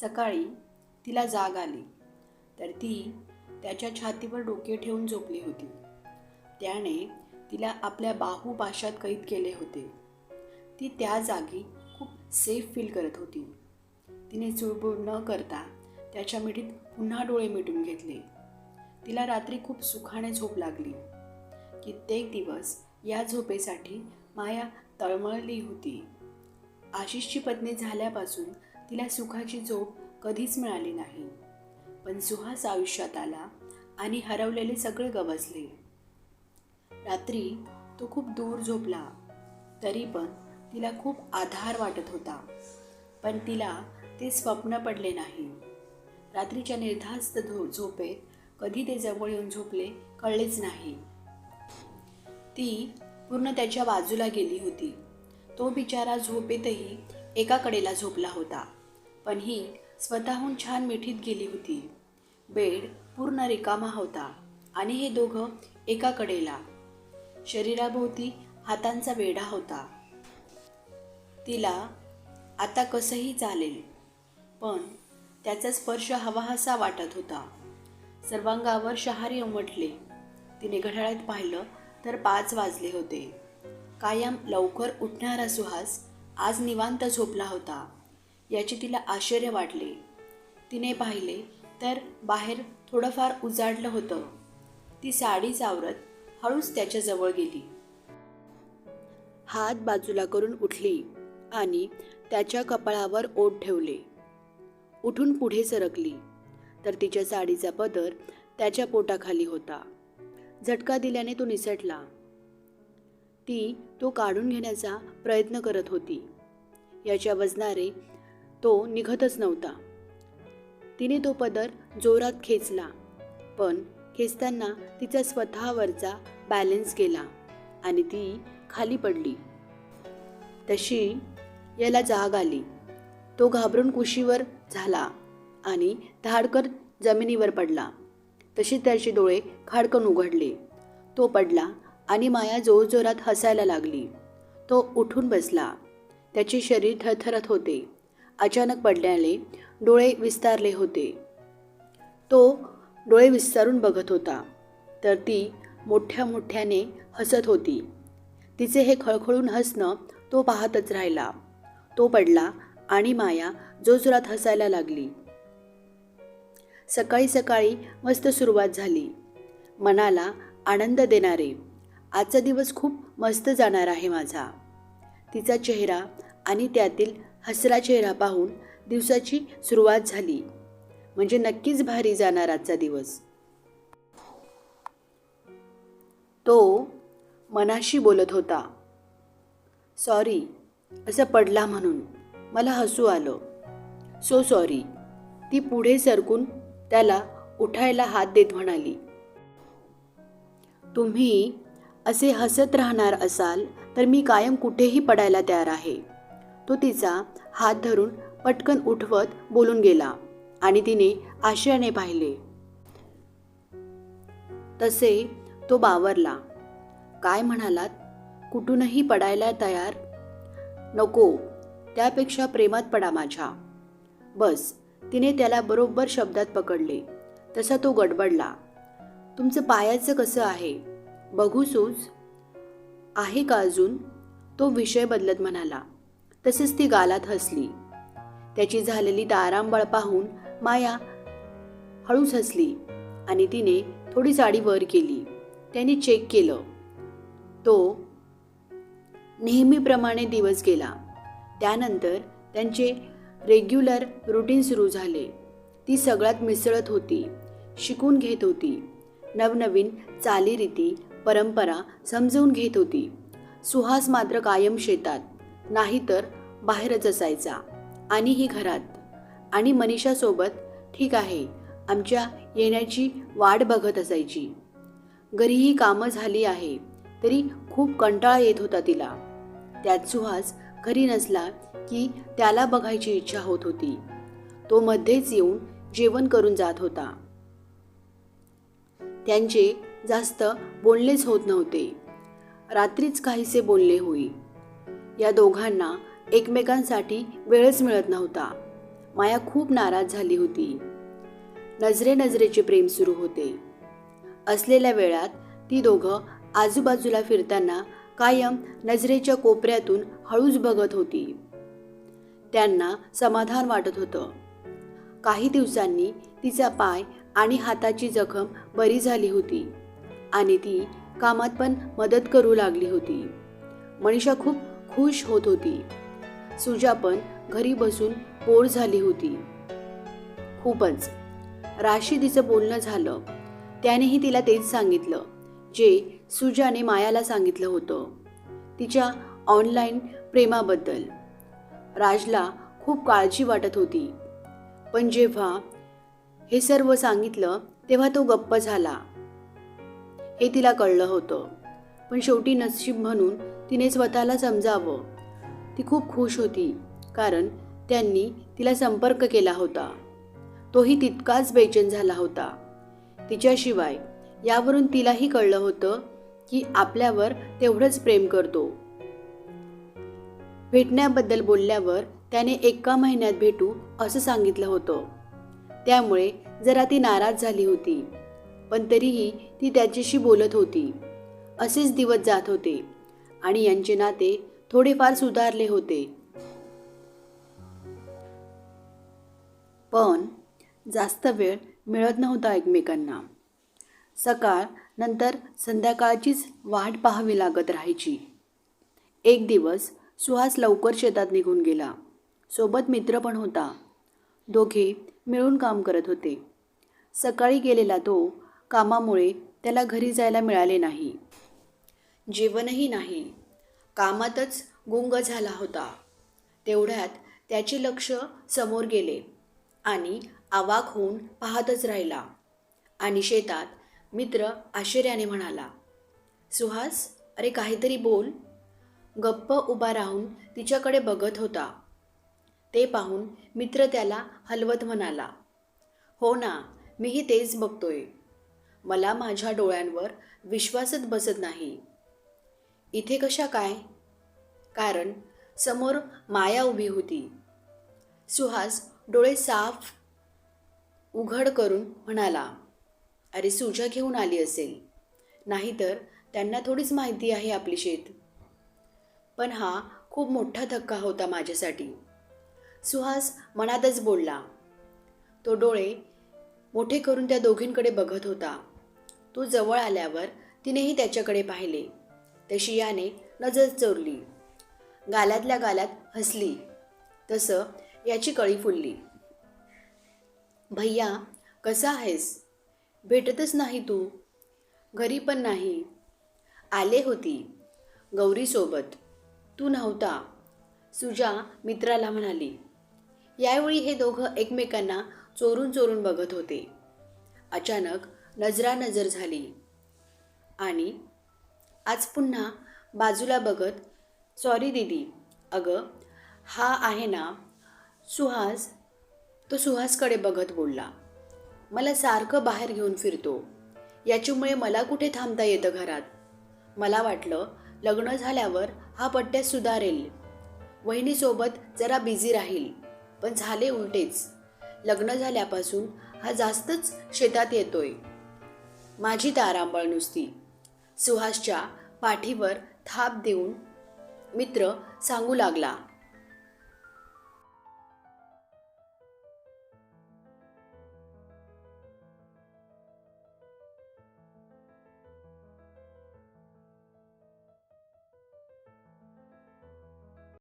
सकाळी तिला जाग आली तर ती त्याच्या छातीवर डोके ठेवून झोपली होती. त्याने तिला आपल्या बाहुपाशात कैद केले होते. ती त्या जागी खूप सेफ फील करत होती. तिने चुळबुळ न करता त्याच्या मिठीत पुन्हा डोळे मिटून घेतले. तिला रात्री खूप सुखाने झोप लागली. कित्येक दिवस या झोपेसाठी माया तळमळली होती. आशिषची पत्नी झाल्यापासून तिला सुखाची झोप कधीच मिळाली नाही. पण सुहास आयुष्यात आला आणि हरवलेले सगळे गवसले. रात्री तो खूप दूर झोपला तरी पण तिला खूप आधार वाटत होता. पण तिला ते स्वप्न पडले नाही. रात्रीच्या निर्धास्त झोपेत कधी ते जवळ येऊन झोपले कळलेच नाही. ती पूर्ण त्याच्या बाजूला गेली होती. तो बिचारा झोपेतही एका कडेला झोपला होता. पण ही स्वतःहून छान मिठीत गेली होती. बेड पूर्ण रिकामा होता आणि हे दोघं एका कडेला. शरीराभोवती हातांचा वेढा होता. तिला आता कसंही चालेल पण त्याचा स्पर्श हवाहसा वाटत होता. सर्वांगावर शहारे उमटले. तिने घड्याळात पाहिलं तर 5 वाजले होते. कायम लवकर उठणारा सुहास आज निवांत झोपला होता याचे तिला आश्चर्य वाटले. तिने पाहिले तर बाहेर थोडंफार उजाडलं होतं. ती साडी चावरत हळूच त्याच्याजवळ गेली. हात बाजूला करून उठली आणि त्याच्या कपाळावर ओठ ठेवले. उठून पुढे सरकली तर तिच्या साडीचा पदर त्याच्या पोटाखाली होता. झटका दिल्याने तो निसटला. ती तो काढून घेण्याचा प्रयत्न करत होती. याच्या वजनाने तो निघतच नव्हता. तिने तो पदर जोरात खेचला पण खेचताना तिचा स्वतःवरचा बॅलन्स गेला आणि ती खाली पडली. तशी याला जाग आली. तो घाबरून कुशीवर झाला आणि धाडकर जमिनीवर पडला. तशी त्याचे डोळे खाडकन उघडले. तो पडला आणि माया जोरजोरात हसायला लागली. तो उठून बसला. त्याचे शरीर थरथरत होते. अचानक पडल्याने डोळे विस्तारले होते. तो डोळे विस्तारून बघत होता तर ती मोठ्या मोठ्याने हसत होती. तिचे हे खळखळून हसणं तो पाहतच राहिला. तो पडला आणि माया जोरजोरात हसायला लागली. सकाळी सकाळी मस्त सुरुवात झाली. मनाला आनंद देणारे. आजचा दिवस खूप मस्त जाणार आहे माझा. तिचा चेहरा आणि त्यातील हसरा चेहरा पाहून दिवसाची सुरुवात झाली. म्हणजे नक्कीच भारी जाणार आजचा दिवस. तो मनाशी बोलत होता. सॉरी असं पडला म्हणून मला हसू आलं. So sorry. ती पुढे सरकून त्याला उठायला हात देत म्हणाली. तुम्ही असे हसत राहणार असाल तर मी कायम कुठेही पडायला तयार आहे. तो तिचा हात धरून पटकन उठवत बोलून गेला आणि तिने आशयाने पाहिले. तसे तो बावरला. काय म्हणालात? कुठूनही पडायला तयार? नको, त्यापेक्षा प्रेमात पडा माझ्या. बस. तिने त्याला बरोबर शब्दात पकडले. तसा तो गडबडला. तुमचं पायाचं कसं आहे? बघू सूज आहे का अजून? तो विषय बदलत म्हणाला. तसेच ती गालात हसली. त्याची झालेली तारांबळ पाहून माया हळूच हसली आणि तिने थोडी साडी वर केली. त्याने चेक केलं. तो नेहमीप्रमाणे दिवस गेला. त्यानंतर त्यांचे रेग्युलर रुटीन सुरू झाले. ती सगळ्यात मिसळत होती. शिकून घेत होती. नवनवीन चालीरीती परंपरा समजून घेत होती. सुहास मात्र कायम शेतात नाहीतर बाहेरच असायचा आणि ही घरात. आणि मनीषासोबत ठीक आहे आमच्या येण्याची वाट बघत असायची. घरीही कामं झाली आहे तरी खूप कंटाळा येत होता तिला. त्यात सुहास घरी नसला की त्याला बघायची इच्छा होत होती. तो मध्येच येऊन जेवण करून जात होता. त्यांचे जास्त बोलणेच होत नव्हते. रात्रीच काहीसे बोलणे होई. या दोघांना एकमेकांसाठी वेळच मिळत नव्हता. माया खूप नाराज झाली होती. नजरेचे प्रेम सुरू होते. असलेल्या वेळात ती दोघं आजूबाजूला फिरताना कायम नजरेच्या कोपऱ्यातून हळूच बघत होती. त्यांना समाधान वाटत होतं. काही दिवसांनी तिचा पाय आणि हाताची जखम बरी झाली होती आणि ती कामात पण मदत करू लागली होती. मनीषा खूप खुश होत होती. सुजा पण घरी बसून बोर झाली होती. खूपच. राशी तिचं बोलणं झालं. त्यानेही तिला तेच सांगितलं जे सुजाने मायाला सांगितलं होतं, तिच्या ऑनलाईन प्रेमाबद्दल. राजला खूप काळजी वाटत होती, पण जेव्हा हे सर्व सांगितलं तेव्हा तो गप्प झाला. हे तिला कळलं होतं, पण शेवटी नशीब म्हणून तिने स्वतःला समजावं. ती खूप खुश होती कारण त्यांनी तिला संपर्क केला होता. तोही तितकाच बेचैन झाला होता. तिच्याशिवाय यावरून तिलाही कळलं होतं की आपल्यावर तेवढंच प्रेम करतो. भेटण्याबद्दल बोलल्यावर त्याने 1 महिन्यात भेटू असं सांगितलं होतं. त्यामुळे जरा ती नाराज झाली होती, पण तरीही ती त्याच्याशी बोलत होती. असेच दिवस जात होते आणि यांचे नाते थोडेफार सुधारले होते. पण जास्त वेळ मिळत नव्हता एकमेकांना. सकाळ नंतर संध्याकाळचीच वाट पाहावी लागत राहायची. एक दिवस सुहास लवकर शेतात निघून गेला. सोबत मित्र पण होता. दोघे मिळून काम करत होते. सकाळी गेलेला तो कामामुळे त्याला घरी जायला मिळाले नाही. जेवणही नाही. कामातच गुंग झाला होता. तेवढ्यात त्याचे लक्ष समोर गेले आणि अवाक होऊन पाहतच राहिला. आणि शेतात मित्र आश्चर्याने म्हणाला, सुहास, अरे काहीतरी बोल. गप्प उभा राहून तिच्याकडे बघत होता. ते पाहून मित्र त्याला हलवत म्हणाला, हो ना, मीही तेच बघतोय. मला माझ्या डोळ्यांवर विश्वासच बसत नाही. इथे कशा काय? कारण समोर माया उभी होती. सुहास डोळे साफ उघड करून म्हणाला, अरे सुजा घेऊन आली असेल, नाहीतर त्यांना थोडीच माहिती आहे आपली शेत. पण हा खूप मोठा धक्का होता माझ्यासाठी. सुहास मनातच बोलला. तो डोळे मोठे करून त्या दोघींकडे बघत होता. तो जवळ आल्यावर तिनेही त्याच्याकडे पाहिले. तशी याने नजर चोरली. गालातल्या गालात हसली. तसं याची कळी फुलली. भैया, कसा आहेस? भेटतच नाही तू. घरी पण नाही. आले होती गौरीसोबत, तू नव्हता, सुजा मित्राला म्हणाली. यावेळी हे दोघं एकमेकांना चोरून चोरून बघत होते. अचानक नजरानजर झाली आणि आज पुन्हा बाजूला बघत, सॉरी दीदी, अगं हा आहे ना सुहास. तो सुहासकडे बघत बोलला, मला सारखं बाहेर घेऊन फिरतो. याच्यामुळे मला कुठे थांबता येतं घरात. मला वाटलं लग्न झाल्यावर हा पट्ट्यात सुधारेल, वहिनीसोबत जरा बिझी राहील, पण झाले उलटेच. लग्न झाल्यापासून हा जास्तच शेतात येतोय. माझी तारांबळ नुसती. सुहासच्या पाठीवर थाप देऊन मित्र सांगू लागला.